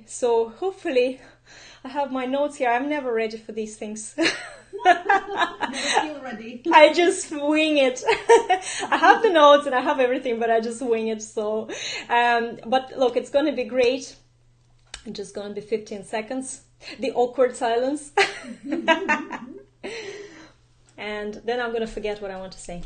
So hopefully I have my notes here. I'm never ready for these things. Never feel ready. I just wing it. I have the notes and I have everything, but I just wing it. So, but look, it's going to be great. It's just going to be 15 seconds. The awkward silence. And then I'm going to forget what I want to say.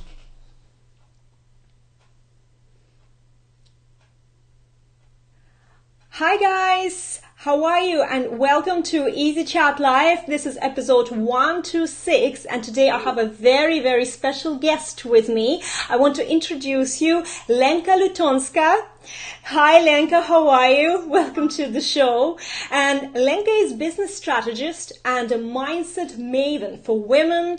Hi guys, how are you? And welcome to Easy Chat Live. This is episode 126, and today I have a very, very special guest with me. I want to introduce you, Lenka Lutonska. Hi Lenka, how are you? Welcome to the show. And Lenka is business strategist and a mindset maven for women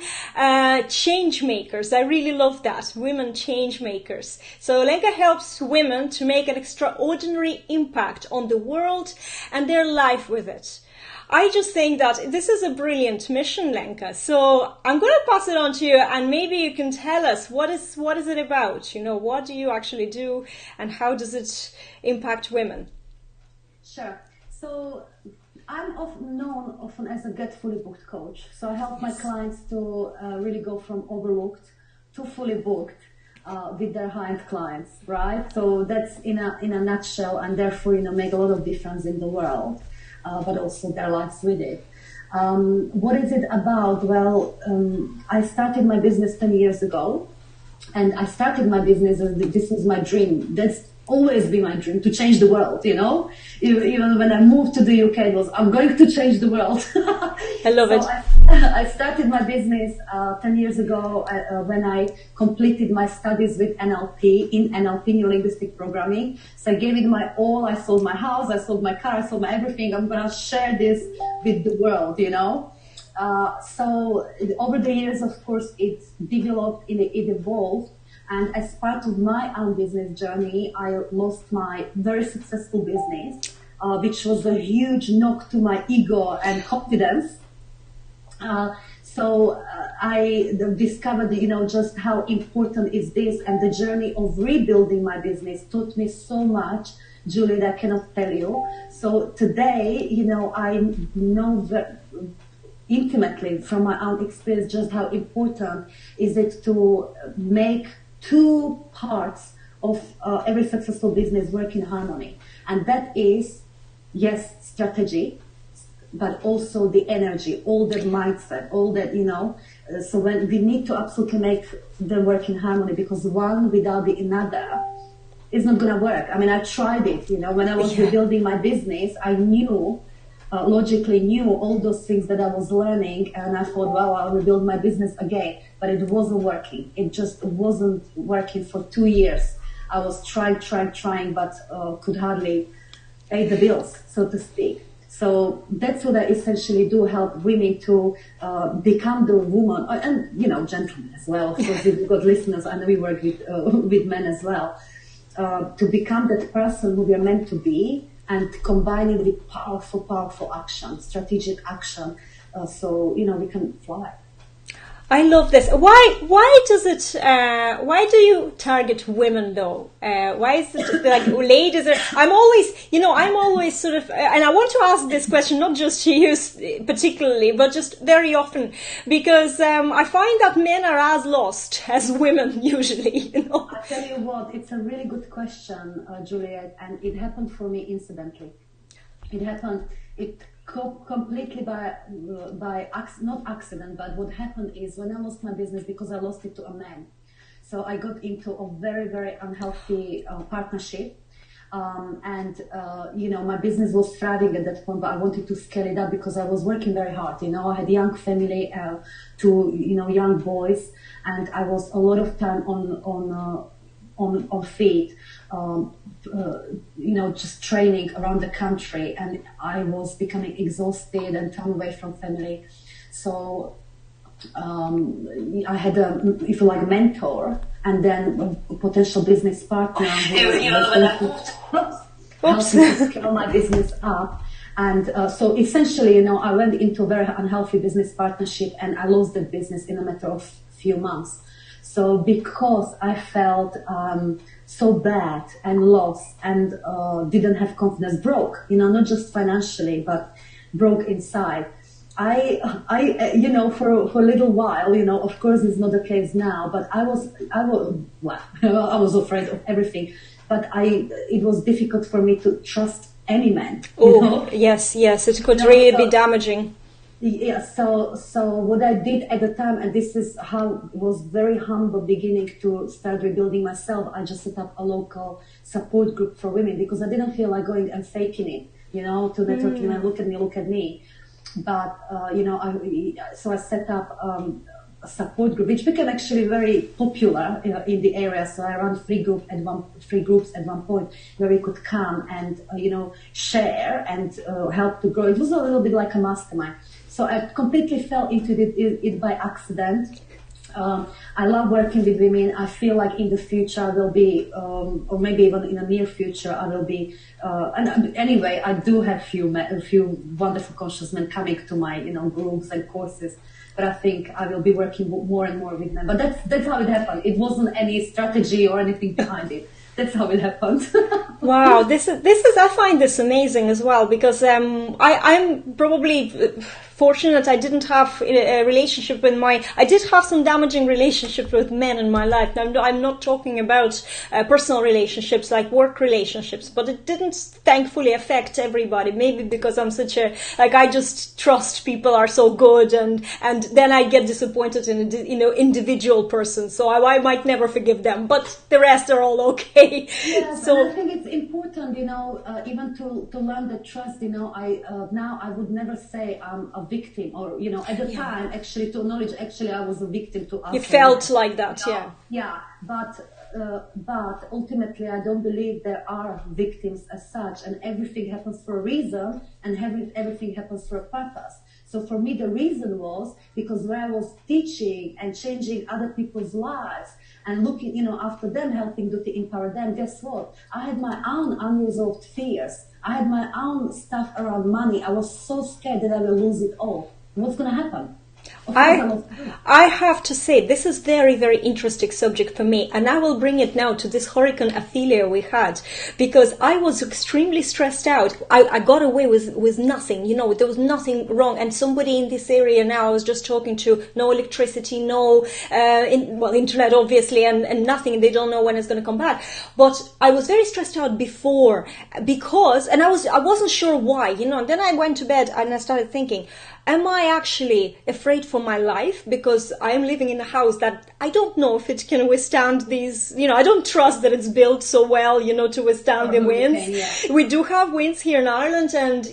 change makers. I really love that, women change makers. So Lenka helps women to make an extraordinary impact on the world and their life with it. I just think that this is a brilliant mission, Lenka. So I'm going to pass it on to you, and maybe you can tell us what is it about? You know, what do you actually do, and how does it impact women? Sure. So I'm often known as a get fully booked coach. So I help my clients to really go from overlooked to fully booked with their high-end clients, right? So that's in a nutshell, and therefore make a lot of difference in the world. But also their lives with it. What is it about? Well, I started my business 10 years ago, and I started my business as this was my dream. That's always been my dream, to change the world, Even when I moved to the UK, it was, I'm going to change the world. I love it. I started my business 10 years ago when I completed my studies with in NLP, Neuro-Linguistic Programming. So I gave it my all. I sold my house, I sold my car, I sold my everything. I'm going to share this with the world, So over the years, of course, it developed, it evolved. And as part of my own business journey, I lost my very successful business, which was a huge knock to my ego and confidence. So I discovered, just how important is this, and the journey of rebuilding my business taught me so much, Juliette, I cannot tell you. So today, I know that intimately from my own experience just how important is it to make two parts of every successful business work in harmony. And that is, yes, strategy, but also the energy, all that mindset, all that, so when we need to absolutely make them work in harmony, because one without the another is not going to work. I mean, I tried it, when I was rebuilding my business, I logically knew all those things that I was learning, and I thought, well, I'll rebuild my business again, but it wasn't working. It just wasn't working for 2 years. I was trying, but could hardly pay the bills, so to speak. So that's what I essentially do, help women to become the woman, and gentlemen as well. So we've got listeners, and we work with men as well, to become that person who we are meant to be, and combine it with powerful action, strategic action, so we can fly. I love this. Why does it? Why do you target women though? Why is it like ladies? I'm always sort of, and I want to ask this question not just to you particularly, but just very often, because I find that men are as lost as women usually. I tell you what, it's a really good question, Juliette, and it happened for me incidentally. It happened. Completely by not accident, but what happened is when I lost my business, because I lost it to a man. So I got into a very, very unhealthy partnership. My business was thriving at that point, but I wanted to scale it up because I was working very hard. I had a young family, two, young boys, and I was a lot of time on feet, just training around the country, and I was becoming exhausted and time away from family. So I had if you like, mentor, and then a potential business partner who helped me to scale my business up. And so essentially, I went into a very unhealthy business partnership, and I lost that business in a matter of few months. So because I felt so bad and lost and didn't have confidence, broke, not just financially, but broke inside. I, for a little while, of course it's not the case now, but I was afraid of everything. But it was difficult for me to trust any man. Yes, it could really be damaging. Yeah, so what I did at the time, and this is how it was very humble beginning to start rebuilding myself, I just set up a local support group for women because I didn't feel like going and faking it, to networking and look at me. But, so I set up a support group, which became actually very popular in the area. So I ran three groups at one point where we could come and, share and help to grow. It was a little bit like a mastermind. So I completely fell into it by accident. I love working with women. I feel like in the future I will be, or maybe even in the near future I will be. And anyway, I do have a few wonderful conscious men coming to my, groups and courses. But I think I will be working more and more with them. But that's how it happened. It wasn't any strategy or anything behind it. That's how it happened. Wow, this is I find this amazing as well because I'm probably fortunate I didn't have a relationship with I did have some damaging relationships with men in my life. Now, I'm not talking about personal relationships like work relationships, but it didn't thankfully affect everybody. Maybe because I'm such I just trust people are so good and then I get disappointed in individual person. So I might never forgive them, but the rest are all okay. Yes, so I think it's important, even to learn the trust. Now I would never say I'm a victim, or at the time, actually, to acknowledge, actually, I was a victim to us. You felt like that, yeah. Yeah, but ultimately, I don't believe there are victims as such, and everything happens for a reason, and everything happens for a purpose. So for me, the reason was because when I was teaching and changing other people's lives and looking, after them, helping to empower them, guess what? I had my own unresolved fears. I had my own stuff around money. I was so scared that I will lose it all. What's going to happen? I have to say, this is very, very interesting subject for me, and I will bring it now to this Hurricane Ophelia we had, because I was extremely stressed out. I got away with nothing, there was nothing wrong, and somebody in this area now I was just talking to, no electricity, no internet obviously, and nothing, they don't know when it's going to come back. But I was very stressed out before, because, and I wasn't sure why, and then I went to bed and I started thinking, am I actually afraid for my life because I am living in a house that I don't know if it can withstand these, I don't trust that it's built so well, to withstand the winds. Yeah. We do have winds here in Ireland, and,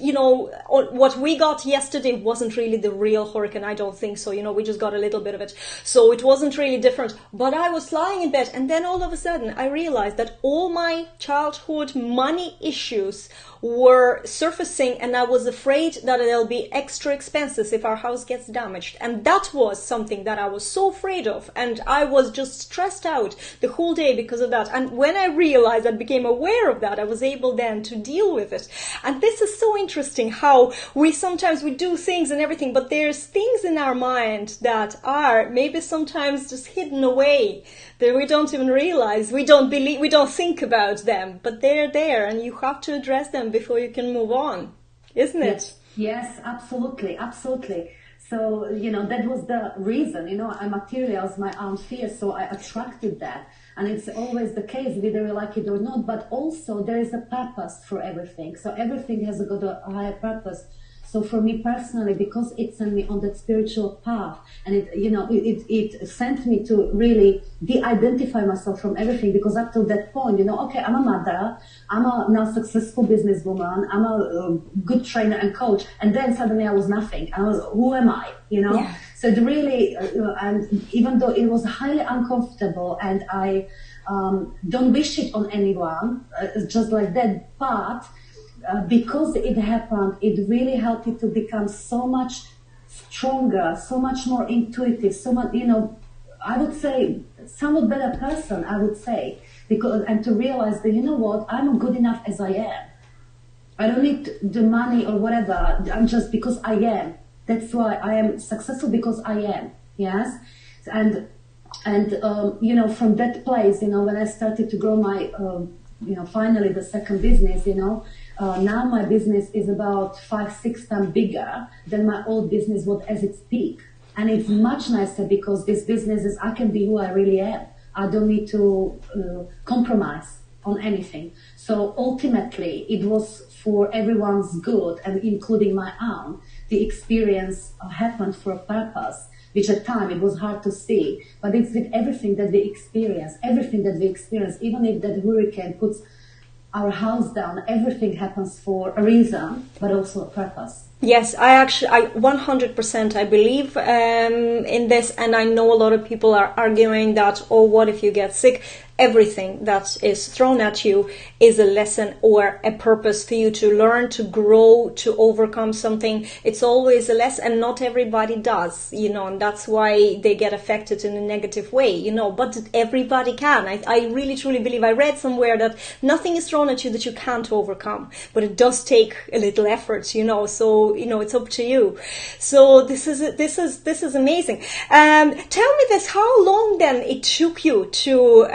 what we got yesterday wasn't really the real hurricane, I don't think so, we just got a little bit of it. So it wasn't really different. But I was lying in bed, and then all of a sudden I realized that all my childhood money issues were surfacing, and I was afraid that it'll be extra expenses if our house gets damaged. And that was something that I was so afraid of, and I was just stressed out the whole day because of that. And when I realized and became aware of that, I was able then to deal with it. And this is so interesting how we sometimes do things and everything, but there's things in our mind that are maybe sometimes just hidden away that we don't even realize, we don't believe, we don't think about them, but they're there, and you have to address them before you can move on, isn't it? Yes, absolutely. So, that was the reason, I materialized my own fear, so I attracted that. And it's always the case, whether we like it or not, but also there is a purpose for everything. So everything has got a higher purpose. So for me personally, because it sent me on that spiritual path, and it sent me to really de-identify myself from everything, because up to that point, okay, I'm a mother, I'm a now successful businesswoman, I'm a good trainer and coach, and then suddenly I was nothing. I was, who am I? Yeah. So it really, and even though it was highly uncomfortable, and I don't wish it on anyone, just like that, but because it happened, it really helped me to become so much stronger, so much more intuitive, so much, I would say, somewhat better person, I would say, and to realize that, I'm good enough as I am. I don't need the money or whatever, I'm just because I am. That's why I am successful, because I am, yes? And And, from that place, when I started to grow my, finally the second business, now my business is about 5-6 times bigger than my old business was at its peak. And it's much nicer because this business is, I can be who I really am. I don't need to compromise on anything. So ultimately, it was for everyone's good, and including my own. The experience happened for a purpose, which at time it was hard to see. But it's with everything that we experience, even if that hurricane puts our house down, everything happens for a reason, but also a purpose. Yes, I 100% I believe in this, and I know a lot of people are arguing that, oh, what if you get sick? Everything that is thrown at you is a lesson or a purpose for you to learn, to grow, to overcome something. It's always a lesson, and not everybody does, and that's why they get affected in a negative way, but everybody can. I really truly believe, I read somewhere that nothing is thrown at you that you can't overcome, but it does take a little effort, so it's up to you. So this is amazing. Tell me this: how long then it took you to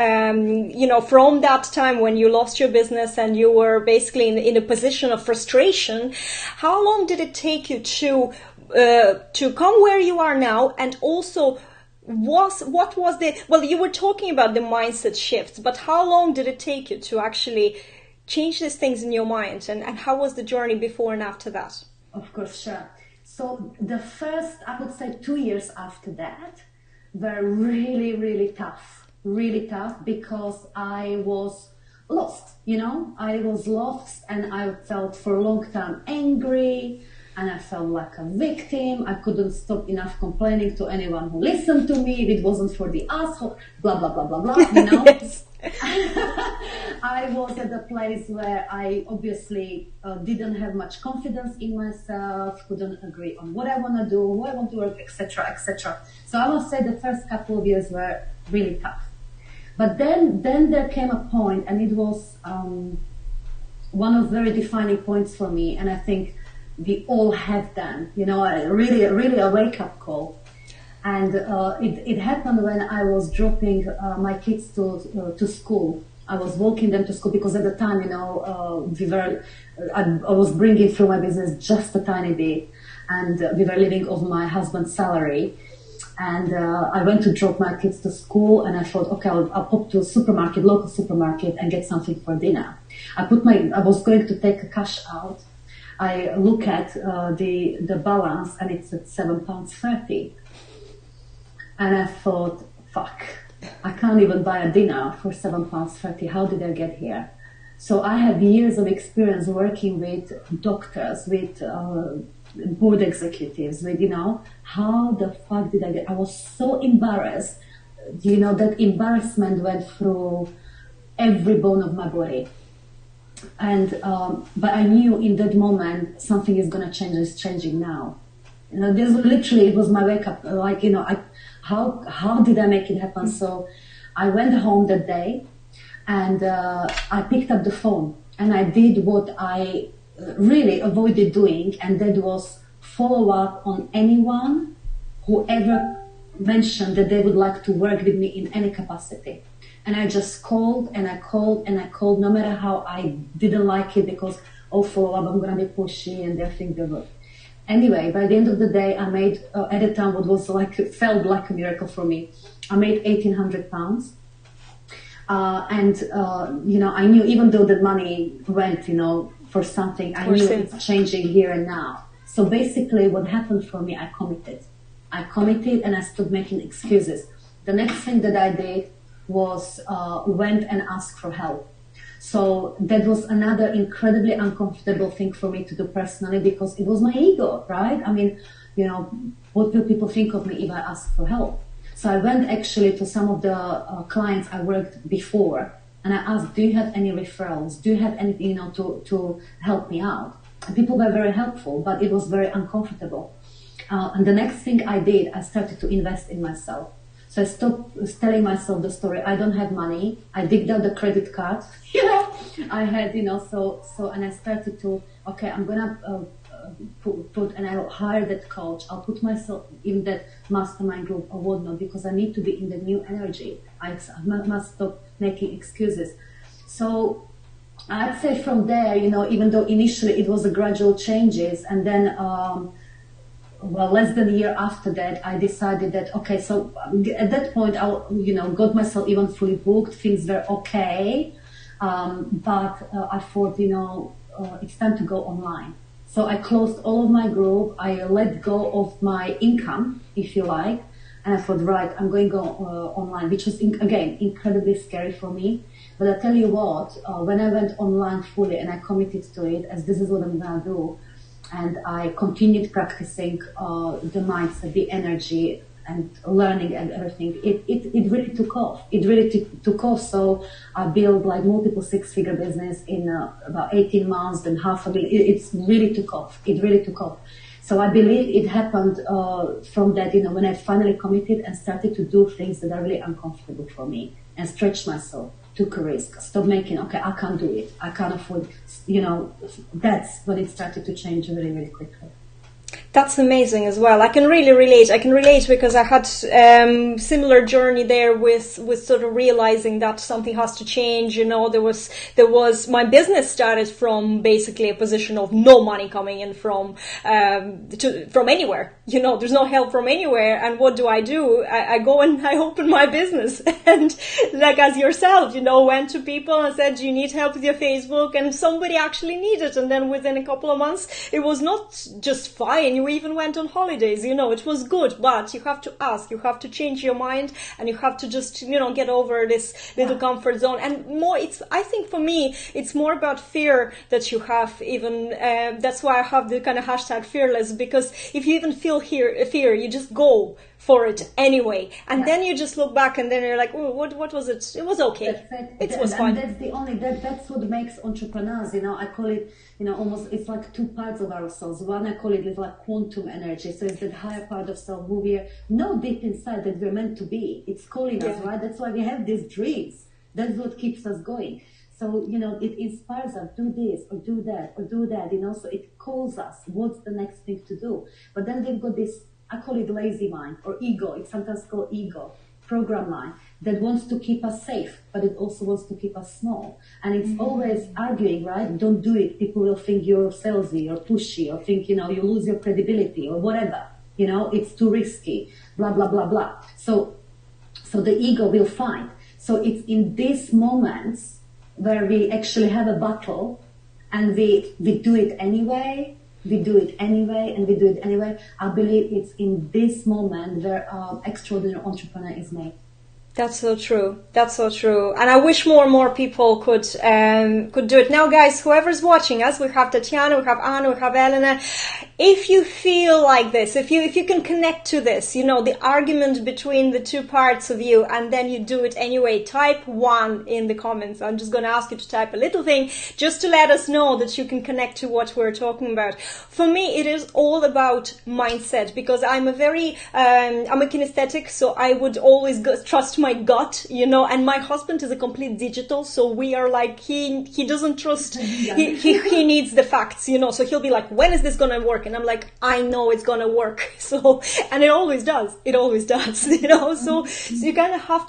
from that time when you lost your business and you were basically in a position of frustration? How long did it take you to come where you are now? And also, what was you were talking about the mindset shifts, but how long did it take you to actually change these things in your mind, and how was the journey before and after that? Of course, sure. So the first, I would say 2 years after that were really, really tough because I was lost, I was lost, and I felt for a long time angry, and I felt like a victim. I couldn't stop enough complaining to anyone who listened to me. If it wasn't for the asshole, blah, blah, blah, blah, blah, Yes. I was at a place where I obviously didn't have much confidence in myself, couldn't agree on what I want to do, who I want to work, etc., etc. So I must say the first couple of years were really tough. But then there came a point, and it was one of very defining points for me, and I think we all have them, really a wake-up call. And it happened when I was dropping my kids to school. I was walking them to school because at the time, I was bringing through my business just a tiny bit, and we were living off my husband's salary. And I went to drop my kids to school, and I thought, okay, I'll pop to a local supermarket, and get something for dinner. I was going to take a cash out. I look at the balance, and it's at £7.30. And I thought, fuck, I can't even buy a dinner for £7.30. How did I get here? So I have years of experience working with doctors, with board executives, with, how the fuck did I get? I was so embarrassed. That embarrassment went through every bone of my body. And, but I knew in that moment, something is going to change. It's changing now. It was my wake up. How did I make it happen? So I went home that day, and I picked up the phone, and I did what I really avoided doing, and that was follow up on anyone who ever mentioned that they would like to work with me in any capacity. And I just called and I called and I called, no matter how I didn't like it, because, follow up, I'm going to be pushy, and they think they will. Anyway, by the end of the day, I made, at the time, what was felt like a miracle for me. I made £1,800. I knew, even though the money went, for something, I knew it's changing here and now. So basically what happened for me, I committed and I stopped making excuses. The next thing that I did was went and asked for help. So that was another incredibly uncomfortable thing for me to do personally, because it was my ego, right? I mean, what will people think of me if I ask for help? So I went actually to some of the clients I worked before, and I asked, do you have any referrals? Do you have anything, to help me out? And people were very helpful, but it was very uncomfortable. And the next thing I did, I started to invest in myself. So I stopped telling myself the story, I don't have money. I digged out the credit card, I had, and I started to, okay, I'm going to and I'll hire that coach. I'll put myself in that mastermind group or whatnot because I need to be in the new energy. I must stop making excuses. So I'd say from there, even though initially it was a gradual changes, and then less than a year after that, I decided that, okay, so at that point, I, got myself even fully booked. Things were okay. But I thought, it's time to go online. So I closed all of my group. I let go of my income, if you like. And I thought, right, I'm going to go online, which was, again, incredibly scary for me. But I tell you what, when I went online fully and I committed to it, as this is what I'm going to do, and I continued practicing the mindset, the energy, and learning and everything, it really took off. It really took off. So I built like multiple six-figure business in about 18 months, then half a million. It's really took off. It really took off. So I believe it happened from that, when I finally committed and started to do things that are really uncomfortable for me and stretch myself, took a risk, stop making, okay, I can't do it, I can't afford, that's when it started to change really, really quickly. That's amazing as well. I can really relate. I can relate because I had similar journey there with sort of realizing that something has to change. There was my business started from basically a position of no money coming in from anywhere. There's no help from anywhere. And what do? I go and I open my business, and like as yourself, went to people and said, you need help with your Facebook, and somebody actually needed. And then within a couple of months, it was not just fine. You even went on holidays, it was good, but you have to ask, you have to change your mind, and you have to just, get over this little comfort zone. And more, I think for me, it's more about fear that you have even, that's why I have the kind of hashtag fearless, because if you even feel fear, you just go for it anyway. And then you just look back and then you're like, oh, what was it? It was okay. It was fine. That's what makes entrepreneurs, I call it, almost, it's like two parts of ourselves. One, I call it like quantum energy. So it's that higher part of self who we know deep inside that we're meant to be. It's calling us, right? That's why we have these dreams. That's what keeps us going. So, it inspires us, do this or do that or do that, so it calls us, what's the next thing to do? But then they've got this, I call it lazy mind or ego. It's sometimes called ego, program mind, that wants to keep us safe, but it also wants to keep us small. And it's always arguing, right? Don't do it. People will think you're salesy or pushy, or think, you lose your credibility or whatever. It's too risky, blah, blah, blah, blah. So the ego will fight. So it's in these moments where we actually have a battle, and we do it anyway. We do it anyway, and we do it anyway. I believe it's in this moment where extraordinary entrepreneur is made. That's so true. That's so true. And I wish more and more people could do it. Now, guys, whoever's watching us, we have Tatiana, we have Anna, we have Elena. If you feel like this, if you can connect to this, the argument between the two parts of you, and then you do it anyway, type 1 in the comments. I'm just going to ask you to type a little thing just to let us know that you can connect to what we're talking about. For me, it is all about mindset, because I'm a kinesthetic, so I would always trust my gut, and my husband is a complete digital, so we are like, he doesn't trust, he needs the facts, so he'll be like, when is this gonna work? And I'm like, I know it's gonna work. So, and it always does, so you kind of have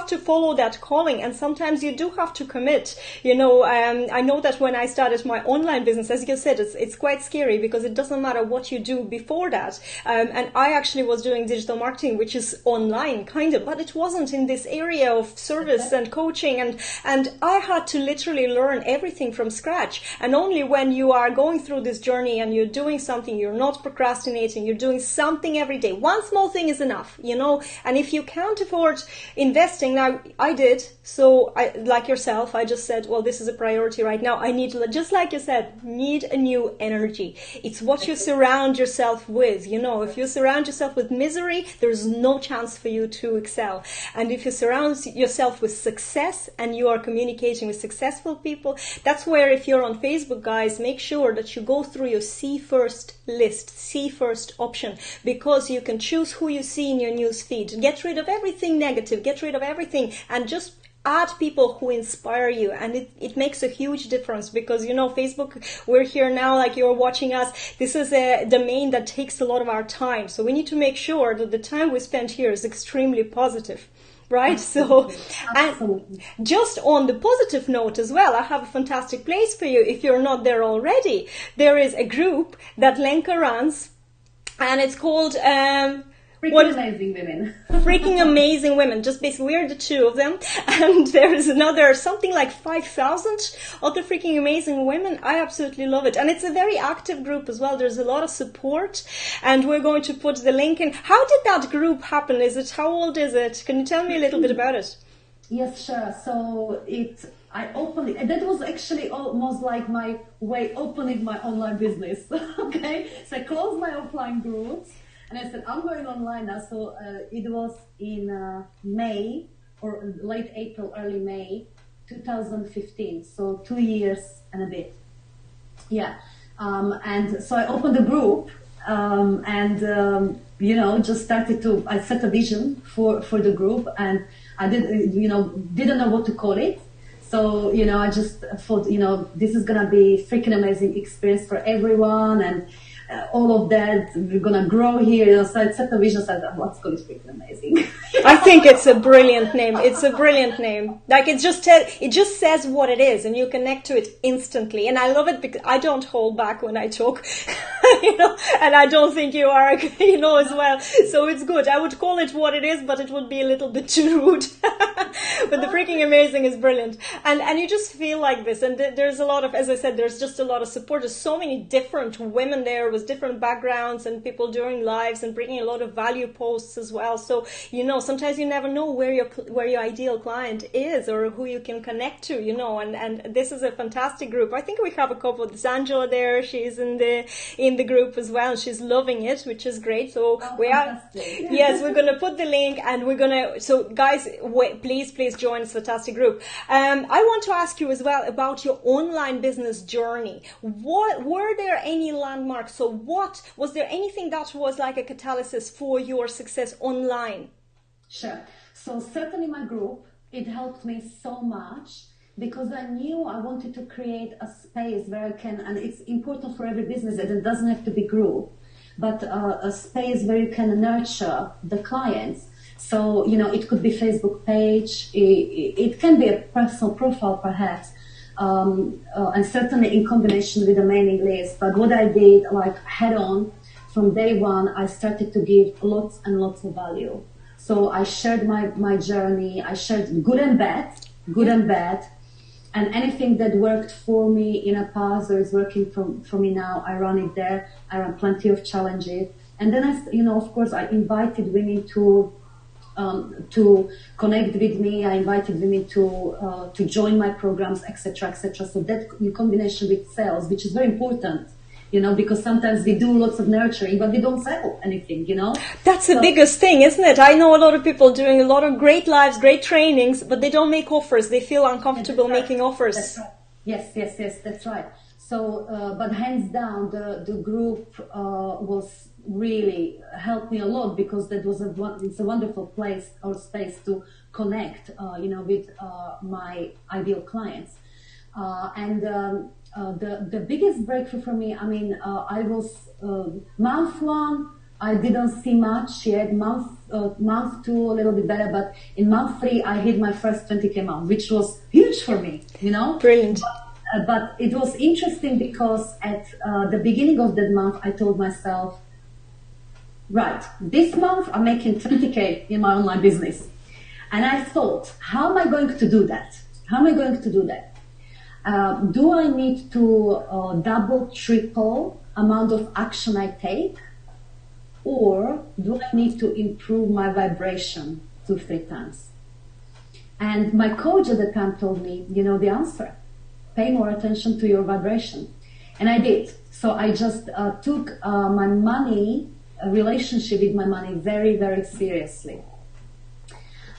to follow that calling, and sometimes you do have to commit, I know that when I started my online business, as you said, it's quite scary, because it doesn't matter what you do before that, and I actually was doing digital marketing, which is online kind of, but it wasn't in this area of service and coaching, and I had to literally learn everything from scratch. And only when you are going through this journey and you're doing something, you're not procrastinating, you're doing something every day, one small thing is enough, and if you can't afford investing, now I did, so like yourself, I just said, well, this is a priority right now. I need, just like you said, need a new energy. It's what you surround yourself with. If you surround yourself with misery, there's no chance for you to excel. And if you surround yourself with success and you are communicating with successful people, that's where, if you're on Facebook, guys, make sure that you go through your see first list, see first option, because you can choose who you see in your news feed. Get rid of everything negative, get rid of everything, and just add people who inspire you, and it makes a huge difference, because, you know, Facebook, we're here now, like you're watching us. This is a domain that takes a lot of our time. So we need to make sure that the time we spend here is extremely positive. Right? Absolutely. So, Absolutely. and just on the positive note as well, I have a fantastic place for you if you're not there already. There is a group that Lenka runs, and it's called Freaking Amazing Women. Freaking Amazing Women. Just basically, we're the two of them, and there is another something like 5,000 other Freaking Amazing Women. I absolutely love it, and it's a very active group as well. There's a lot of support, and we're going to put the link in. How did that group happen? How old is it? Can you tell me a little bit about it? Yes, sure. So I opened it, and that was actually almost like my way opening my online business. Okay, so I closed my offline groups. And I said, I'm going online now. So it was in May, or late April, early May, 2015. So 2 years and a bit. Yeah. And so I opened the group, you know, just started I set a vision for the group, and I didn't know what to call it. So, you know, I just thought, you know, this is going to be freaking amazing experience for everyone. And all of that, we're gonna grow here. So I set the vision, said, what's going to be amazing. I think it's a brilliant name. It's a brilliant name. Like it just says what it is, and you connect to it instantly. And I love it because I don't hold back when I talk, you know, and I don't think you are, you know, as well. So it's good. I would call it what it is, but it would be a little bit too rude. But the Freaking Amazing is brilliant, and you just feel like this. And there's a lot of, as I said, there's just a lot of support. There's so many different women there with different backgrounds, and people doing lives and bringing a lot of value posts as well. So, you know, sometimes you never know where your ideal client is or who you can connect to, you know, and this is a fantastic group. I think we have a couple. There's Angela there. She's in the group as well. She's loving it, which is great. So yes, we're going to put the link, and so guys, please join this fantastic group. I want to ask you as well about your online business journey. Were there any landmarks? So was there anything that was like a catalyst for your success online? Sure. So certainly my group, it helped me so much, because I knew I wanted to create a space where I can, and it's important for every business that it doesn't have to be group, but a space where you can nurture the clients. So, you know, it could be Facebook page, it can be a personal profile perhaps, and certainly in combination with a mailing list. But what I did, like head on, from day one, I started to give lots and lots of value. So I shared my journey, I shared good and bad, and anything that worked for me in a past or is working for me now, I run it there. I run plenty of challenges. And then of course, I invited women to connect with me. I invited women to join my programs, etc., etc. So that in combination with sales, which is very important, you know, because sometimes we do lots of nurturing, but we don't sell anything, you know. That's the biggest thing, isn't it? I know a lot of people doing a lot of great lives, great trainings, but they don't make offers. They feel uncomfortable making offers. That's right. Yes, that's right. So, but hands down, the group was really helped me a lot, because that was it's a wonderful place or space to connect, with my ideal clients. The biggest breakthrough for me, I was month one, I didn't see much yet. Month two, a little bit better, but in month three, I hit my first 20K month, which was huge for me, you know. Brilliant. But it was interesting because at the beginning of that month, I told myself, right, this month I'm making 20K in my online business. And I thought, how am I going to do that? Do I need to double, triple amount of action I take? Or do I need to improve my vibration 2-3 times? And my coach at the time told me, the answer. Pay more attention to your vibration. And I did. So I just took my money, relationship with my money very, very seriously.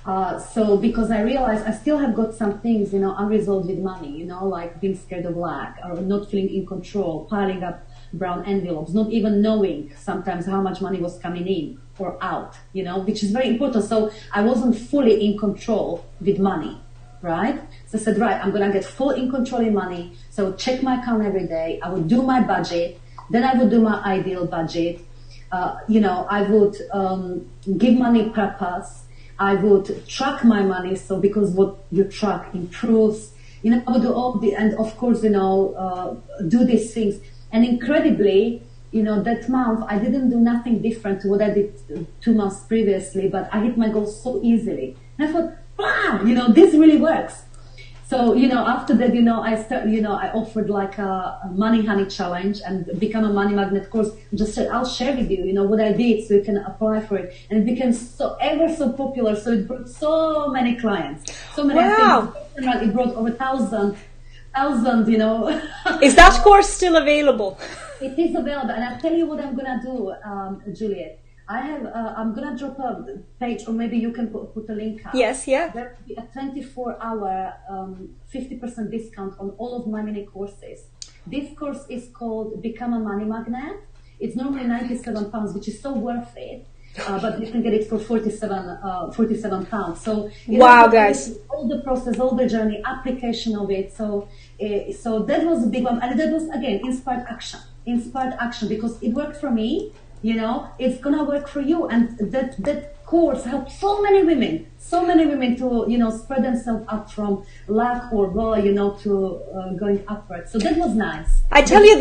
Because I realized I still have got some things, unresolved with money, like being scared of lack or not feeling in control, piling up brown envelopes, not even knowing sometimes how much money was coming in or out, which is very important. So I wasn't fully in control with money. right? So I said, right, I'm going to get full in control in money. So check my account every day. I would do my budget. Then I would do my ideal budget. I would give money purpose. I would track my money. So because what you track improves, I would do and of course, do these things. And incredibly, that month I didn't do nothing different to what I did 2 months previously, but I hit my goals so easily. And I thought, wow, this really works. So, after that, I offered like a money honey challenge and become a money magnet course. Just said, I'll share with you, what I did so you can apply for it. And it became so popular. So it brought so many clients, so many. Wow. I think it brought over 1,000, Is that course still available? It is available. And I'll tell you what I'm going to do, Juliette. I'm going to drop a page, or maybe you can put a link up. Yes, yeah. There will be a 24-hour 50% discount on all of my mini courses. This course is called Become a Money Magnet. It's normally £97, which is so worth it. But you can get it for 47 pounds. So wow, guys! All the process, all the journey, application of it. So that was a big one, and that was again inspired action because it worked for me. It's gonna work for you, and that course helped so many women to spread themselves up from lack or to going upwards. So that was nice. I tell you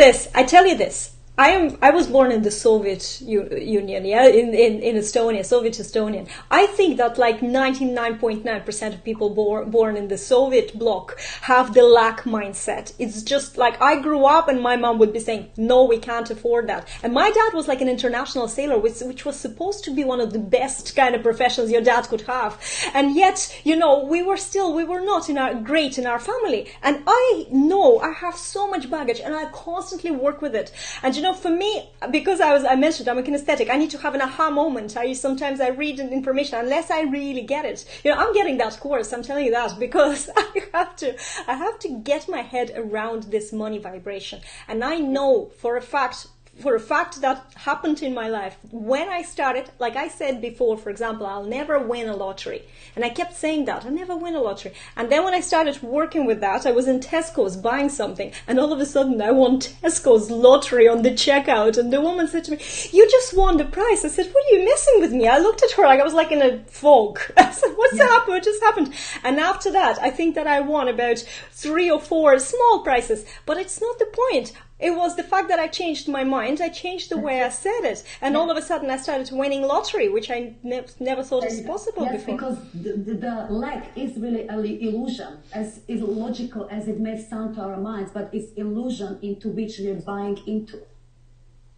this. I was born in the Soviet Union, in Estonia, Soviet Estonian. I think that like 99.9% of people born in the Soviet bloc have the lack mindset. It's just like I grew up and my mom would be saying, no, we can't afford that. And my dad was like an international sailor, which was supposed to be one of the best kind of professions your dad could have. And yet, we were not great in our family. And I know I have so much baggage and I constantly work with it. And for me, because I mentioned I'm a kinesthetic, I need to have an aha moment. Sometimes I read information unless I really get it. I'm getting that course, I'm telling you that, because I have to get my head around this money vibration. And I know for a fact that happened in my life when I started, like I said before, for example, I'll never win a lottery. And I kept saying that, I'll never win a lottery. And then when I started working with that, I was in Tesco's buying something, and all of a sudden I won Tesco's lottery on the checkout. And the woman said to me, you just won the prize. I said, what are you messing with me? I looked at her like I was like in a fog. I said, what's happened? What just happened? And after that, I think that I won about 3 or 4 small prizes. But it's not the point. It was the fact that I changed my mind. I changed the way I said it. And all of a sudden I started winning lottery, which I never thought was possible before. Because the lack is really an illusion, as illogical as it may sound to our minds, but it's illusion into which we're buying into.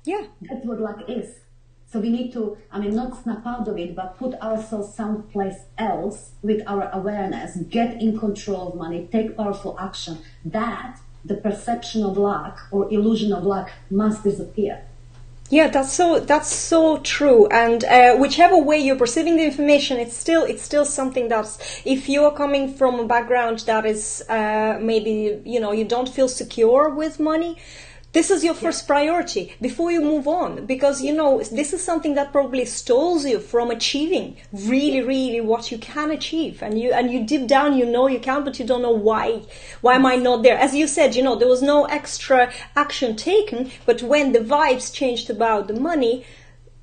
Yeah. That's what lack is. So we need to, not snap out of it, but put ourselves someplace else with our awareness, get in control of money, take powerful action. The perception of lack or illusion of lack must disappear. Yeah, that's so true. And whichever way you're perceiving the information, it's still something that's, if you're coming from a background that is maybe you don't feel secure with money, this is your first priority before you move on, because this is something that probably stalls you from achieving really, really what you can achieve, and you deep down you can, but you don't know why am I not there. As you said, there was no extra action taken, but when the vibes changed about the money,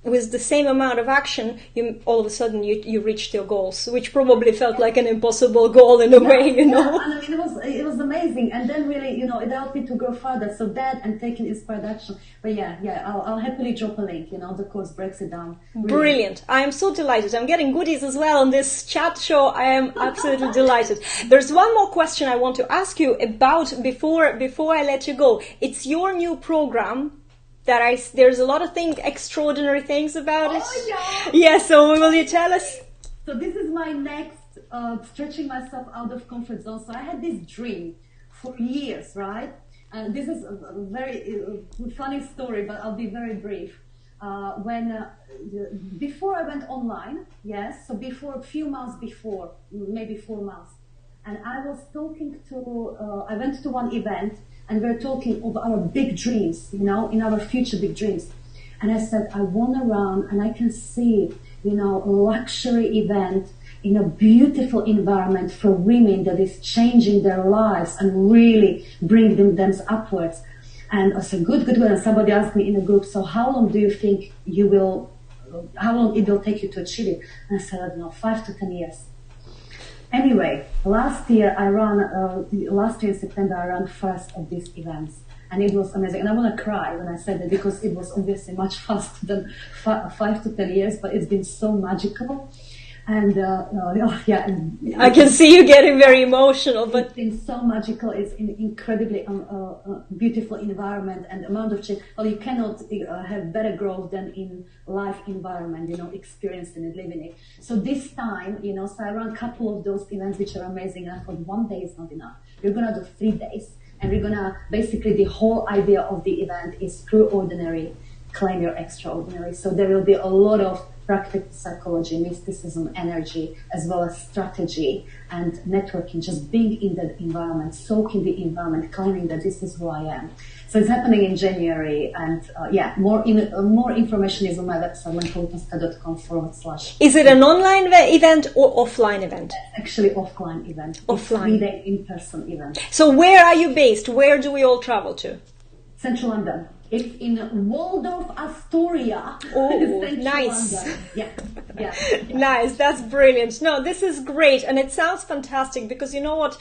with the same amount of action, all of a sudden you reached your goals, which probably felt like an impossible goal in a way, it was amazing, and then really, it helped me to go further. So that and taking inspired action. But I'll happily drop a link. The course breaks it down. Really. Brilliant! I am so delighted. I'm getting goodies as well on this chat show. I am absolutely delighted. There's one more question I want to ask you about before I let you go. It's your new program. There's a lot of extraordinary things about it. Oh, yeah. So will you tell us? So this is my next stretching myself out of comfort zone. So I had this dream for years, right? And this is a very funny story, but I'll be very brief. Before I went online, yes, so before a few months before, maybe 4 months, and I was talking to, I went to one event, and we're talking of our big dreams, in our future big dreams. And I said, I want to run and I can see, a luxury event, in a beautiful environment for women that is changing their lives and really bringing them upwards. And I said, good. And somebody asked me in a group, so how long do you think how long it will take you to achieve it? And I said, I don't know, 5 to 10 years. Anyway, last year in September, I ran first of these events. And it was amazing. And I want to cry when I said that, because it was obviously much faster than 5 to 10 years, but it's been so magical. And I can see you getting very emotional. But it's been so magical. It's an incredibly beautiful environment, and amount of change. Well, you cannot have better growth than in life environment, experiencing it, living it. So this time, so I ran a couple of those events which are amazing. And I thought 1 day is not enough. We're going to do 3 days. And we're going to, basically, the whole idea of the event is through ordinary, claim your extraordinary. So there will be a lot of practical psychology, mysticism, energy, as well as strategy and networking, just being in that environment, soaking the environment, claiming that this is who I am. So it's happening in January, and more information is on my website, lenkalutonska.com/. Is it an online event or offline event? Actually, offline event. Offline. 3-day in-person event. So where are you based? Where do we all travel to? Central London. It's in Waldorf, Astoria. Oh, nice. Yeah. Nice. That's brilliant. No, this is great. And it sounds fantastic, because you know what?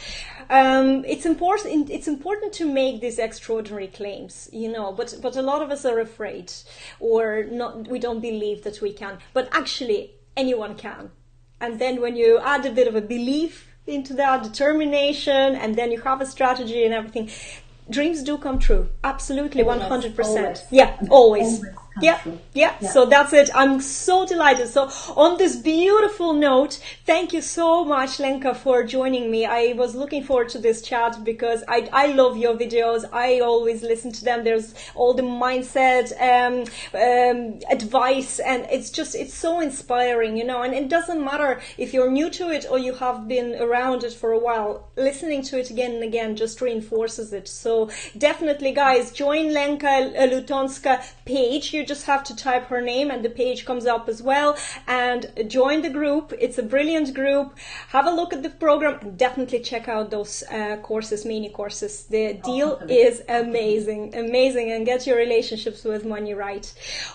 It's important to make these extraordinary claims, but a lot of us are afraid, or not, we don't believe that we can, but actually anyone can. And then when you add a bit of a belief into that, determination, and then you have a strategy and everything, dreams do come true. Absolutely, 100%. Always. Yeah, always. Yeah. Yeah. So that's it. I'm so delighted. So on this beautiful note, thank you so much, Lenka, for joining me. I was looking forward to this chat because I love your videos. I always listen to them. There's all the mindset, advice, and it's so inspiring, and it doesn't matter if you're new to it or you have been around it for a while. Listening to it again and again just reinforces it. So definitely, guys, join Lenka Lutonska page. You just have to type her name and the page comes up as well, and join the group. It's a brilliant group. Have a look at the program and definitely check out those mini courses. The deal is amazing, and get your relationships with money right.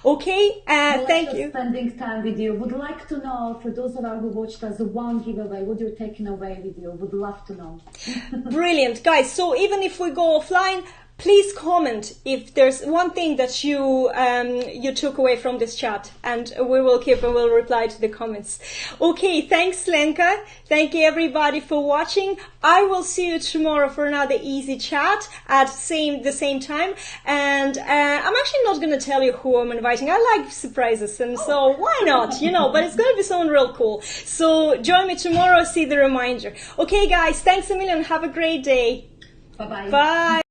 Okay, thank you. Spending time with you. Would like to know, for those of us who watched us, one giveaway, what you're taking away with you. Would love to know. Brilliant, guys. So even if we go offline, please comment if there's one thing that you took away from this chat, and we'll reply to the comments. Okay, thanks, Lenka. Thank you, everybody, for watching. I will see you tomorrow for another easy chat at the same time. And I'm actually not going to tell you who I'm inviting. I like surprises, and so why not? But it's going to be someone real cool. So join me tomorrow. See the reminder. Okay, guys. Thanks a million. Have a great day. Bye-bye. Bye.